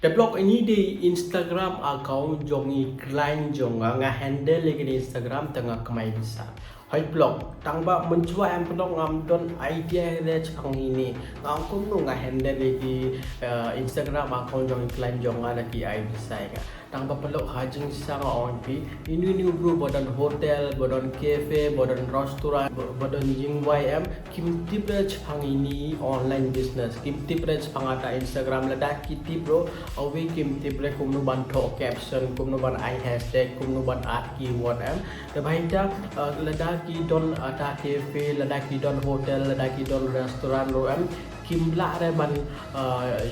Develop ini di Instagram account jongi client jonga nga handle lagi di Instagram tengah kemai bisa. Hai blog tangba mencuba yang blog ngam don idea dia cakang ini ngam kumno nga handle lagi Instagram account jongi client jonga lagi idea bisa ya. Tangba pelok hajing sang on pi ini bro badan hotel, badan cafe, badan restoran, badan jing YM kim tip cakang ini online business kim tip cakang Instagram lada kiti bro awi kim tip kumno ban tho caption kumno ban I hashtag kumno ban art keyword am the baita lada ki don ata cafe lada ki don hotel lada ki don restoran ro am kimla re ban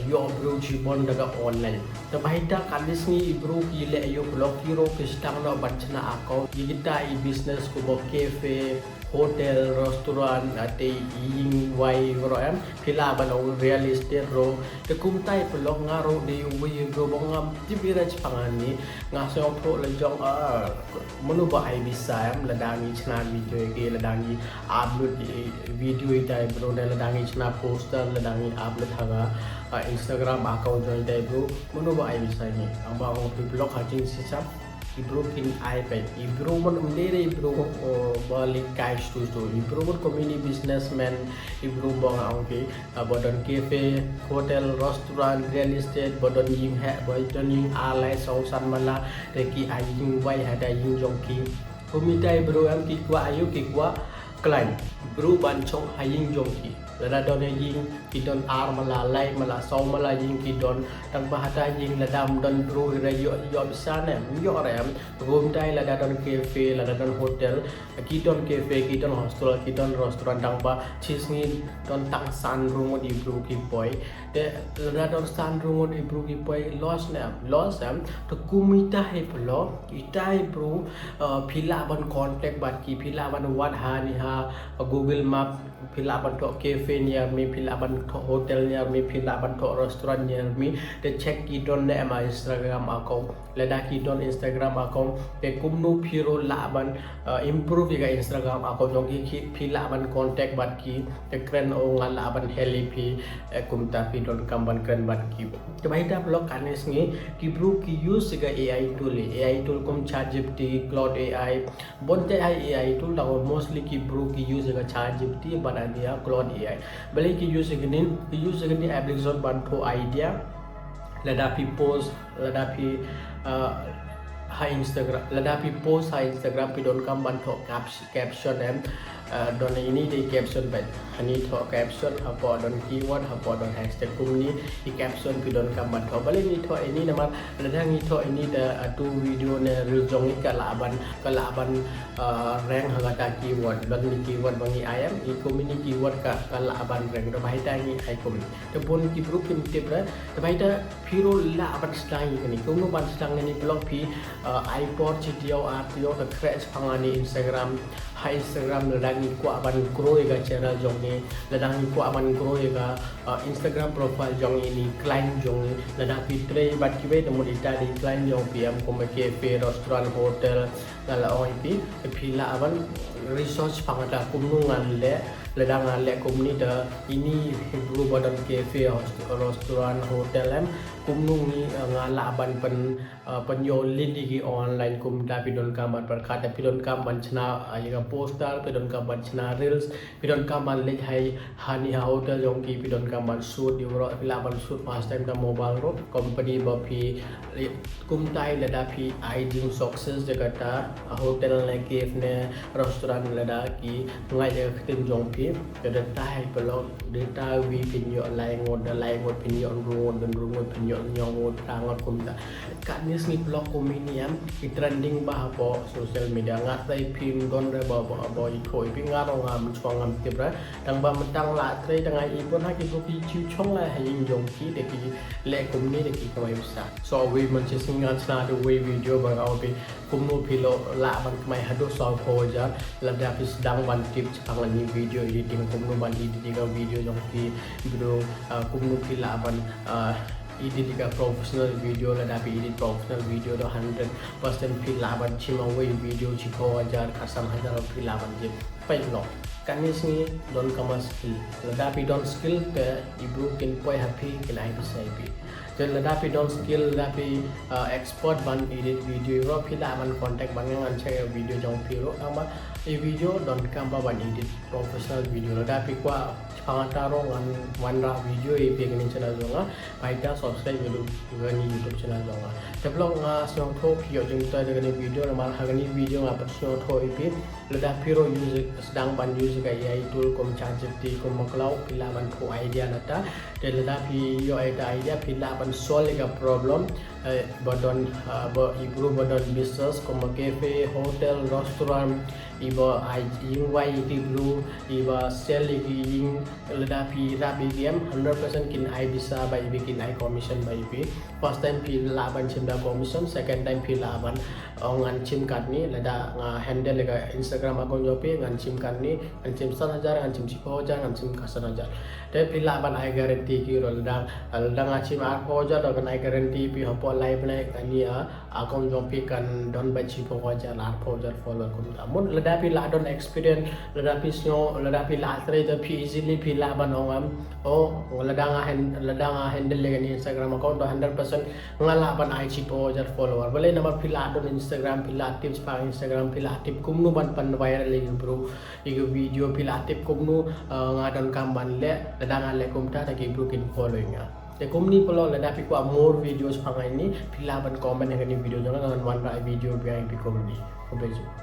yo bro jibon daga online the baita kalis ni bro ki le yo blog hero kistang no banchna account kita i business ko bo cafe hotel restoran ate ying wai ro am pila ban real estate ro te kumtai blog ngaro de wi bro bongam tibiraj pangani ngaso tho le jong manu ba ai bisa am ladangi chna video ke ladangi upload video dai bro ne ladangi chna poster ladangi upload haga Instagram account join dai bro manu ba ai bisa ni amba ko blog hajing sisap ibro kin iPad ibro mon umdere ibro balik cash to ibro mon community businessman ibro bong angke bodon cafe hotel restaurant real estate bodon ying ha bodon ying alai sau san mala reki aying wai hada ying jongki komitai bro am ki kwa ayu ki kwa client bro ban chong haying jongki lada don ying kidon ar mala lai mala sau mala ying kidon tang bahata ying ladam don bro re yo bisa ne yo ram gom dai lada don cafe lada don hotel kidon cafe kidon hostel kidon restaurant tang ba chisngi don tang san room di bro ki boy de lada don san room di bro ki boy loss am to kumita he plo itai bro phila ban contact bat ki phila ban wat ha ni ha Google Map phila ban to cafe near me phila ban to hotel near me phila ban to restaurant near me they check ki don ne ma Instagram account lada ki don Instagram account te kumno phiro la ban improve ga Instagram account jong ki phila ban contact bat ki te kren o ngala ban heli phi kumta phi don kam ban kren bat ki to baita blog kanes ngi ki bro ki use ga AI tool kum ChatGPT Cloud AI bonte AI tool da mostly ki bro ki use ga ChatGPT bana dia Cloud AI balik ki use gini application bantu idea ladapi post ladapi Instagram ladapi post Instagram Pyndonkam bantu caption em don ini di caption ban hani tho caption apa don keyword apa don hashtag kumni di caption Pyndonkam bantu balik ni tho ini nama ladang ni tho ini da tu video ne rujong ni kalaban rank hagata keyword ban ni keyword bangi ayam i kumni keyword ka kalaban rank do bahita ni ai kumni to pun ki group kim tip ra to bahita phiro la ban stang ni kumno ban stang ni blog phi iPod video artio to crash pangani Instagram Instagram ladang ko aban grow ga channel jong ni ladang ko aban grow ga Instagram profile jong ini client jong ni ladang fitre bat kiwe to modita di client jong pm ko me cafe restaurant hotel ngala oi pi phila aban research pangata kumnungan le ladang le kumni da ini bro badan cafe restaurant hotel em kumnung ni ngala aban penyolin di online kum da Pyndonkam ban perkata Pyndonkam ban chna ayga poster Pyndonkam ban chna reels Pyndonkam ban le hai hani hotel jong ki Pyndonkam ban shoot di ro pila ban shoot first time da mobile ro company ba phi kum tai la da phi iding success jagata hotel le cafe ne restaurant la da ki ngai ja khtim jong phi da tai blog data we pin yo lai ngot pin yo ro dan ro pin yo nyong trangot kum ta kat ni sni blog kominiam i trending ba po social media ngat tai phim don re ba i thoi pi nga ro ngam chong ngam tip ra dang ba mentang la tre dang ai pon ha ki ko ki chiu chong la hai yong ki de ki le kum ni de ki ko mai sa so we man che singa chna de we video ba ga pi kum no philo la ban mai ha do so ko ja la da pi dang ban tip chang ni video editing kum no ban editing ga video jong ki bro kum no phila ban edit ka professional video la dapat edit professional video do 100% filaban chimawai video chiko ajar kasam hajar filaban je pai lo kanis ni don kama skill la dapat don skill ke ibu kin poi happy ke lai bisa pi dan ladapi don skill ladapi expert ban edit video ro pila ban contact ban ngan share video jong piro ama video don kamba ban edit professional video ladapi kwa pangataro ngan wanra video e pengin channel jonga paida subscribe gani YouTube channel jonga develop nga snong tho pio jeng ta gani video mal hagani video nga snong tho ipi ladapi ro use sedang ban use ga AI tool kom ChatGPT kom maklau pila ban pho idea nata dan ladapi yo idea pila ban solve a problem badon improve badon business kom cafe hotel restaurant iba ing wai di blue iba sell ing ladapi rapi game 100% kin I bisa by bikin I commission by ip first time pi laban cimda commission second time pi laban ngan sim card ni lada handle lega Instagram akun jopi ngan sim card ni ngan sim 1,000 ngan sim 10,000 ngan sim 1,000 tapi pi laban I guarantee ki rol dang ngacim 8,000 dan I guarantee pi hapo live like ani akun jopi kan don by 10,000 8,000 follow kun tamun ladapi la don experience ladapi snow ladapi la tre the pi easily pi laban ongam ladanga handle lega ni Instagram account 100% ngalaban I 10,000 follower boleh nama pila don Instagram pila aktif pa Instagram pila aktif kumno ban pan viral lagi bro igo video pila aktif kumno ngadon kamban le ladanga le kumta ta ki bro kin following ya kumni polo ladapi ko more videos pangai ni pila ban comment ngani video jangan ngan one video biang pi kumni obejo